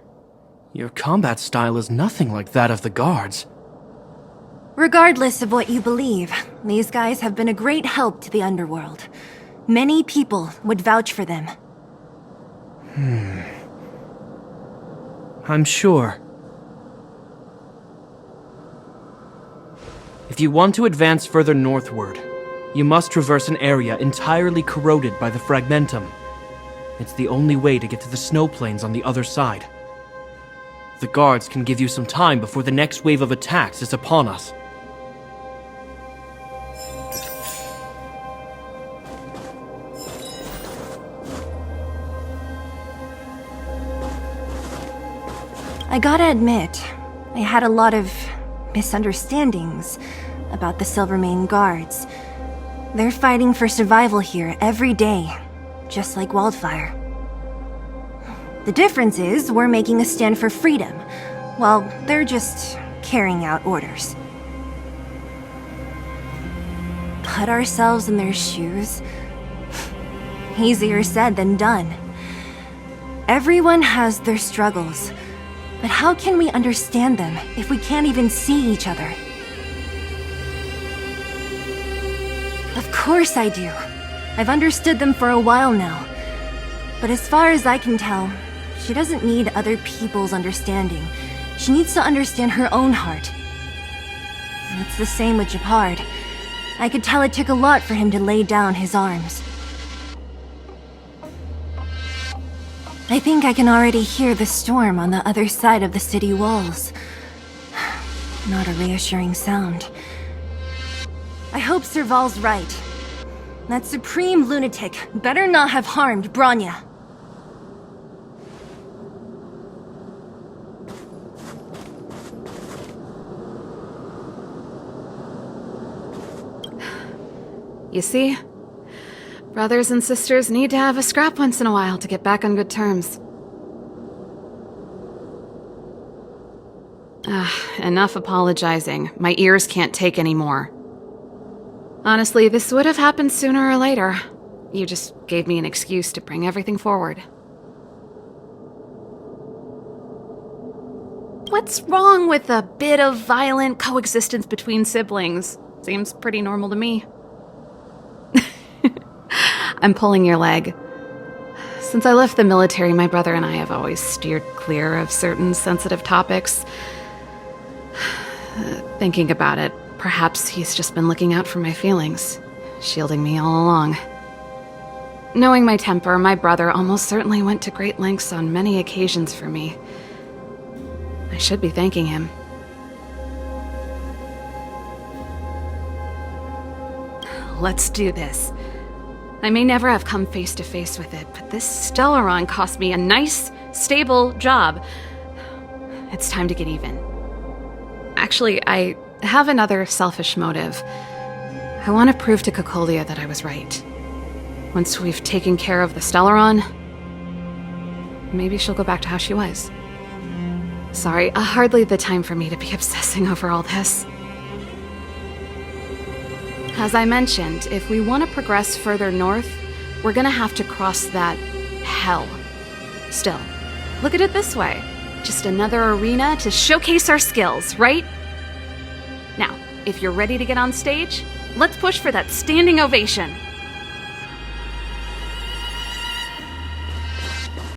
Your combat style is nothing like that of the guards. Regardless of what you believe, these guys have been a great help to the underworld. Many people would vouch for them. I'm sure. If you want to advance further northward, you must traverse an area entirely corroded by the Fragmentum. It's the only way to get to the snow plains on the other side. The guards can give you some time before the next wave of attacks is upon us. I gotta admit, I had a lot of misunderstandings about the Silvermane Guards. They're fighting for survival here every day, just like Wildfire. The difference is we're making a stand for freedom, while they're just carrying out orders. Put ourselves in their shoes? Easier said than done. Everyone has their struggles, but how can we understand them if we can't even see each other? Of course I do. I've understood them for a while now. But as far as I can tell, She doesn't need other people's understanding. She needs to understand her own heart. And it's the same with Gepard. I could tell it took a lot for him to lay down his arms. I think I can already hear the storm on the other side of the city walls. Not a reassuring sound. I hope Serval's right. That supreme lunatic better not have harmed Bronya. You see? Brothers and sisters need to have a scrap once in a while to get back on good terms. Enough apologizing. My ears can't take any more. Honestly, this would have happened sooner or later. You just gave me an excuse to bring everything forward. What's wrong with a bit of violent coexistence between siblings? Seems pretty normal to me. I'm pulling your leg. Since I left the military, my brother and I have always steered clear of certain sensitive topics. Thinking about it, perhaps he's just been looking out for my feelings, shielding me all along. Knowing my temper, my brother almost certainly went to great lengths on many occasions for me. I should be thanking him. Let's do this. I may never have come face to face with it, but this Stellaron cost me a nice, stable job. It's time to get even. Actually, I have another selfish motive. I want to prove to Cocolia that I was right. Once we've taken care of the Stellaron, maybe she'll go back to how she was. Sorry, hardly the time for me to be obsessing over all this. As I mentioned, if we want to progress further north, we're gonna have to cross that hell. Still, look at it this way. Just another arena to showcase our skills, right? Now, if you're ready to get on stage, let's push for that standing ovation.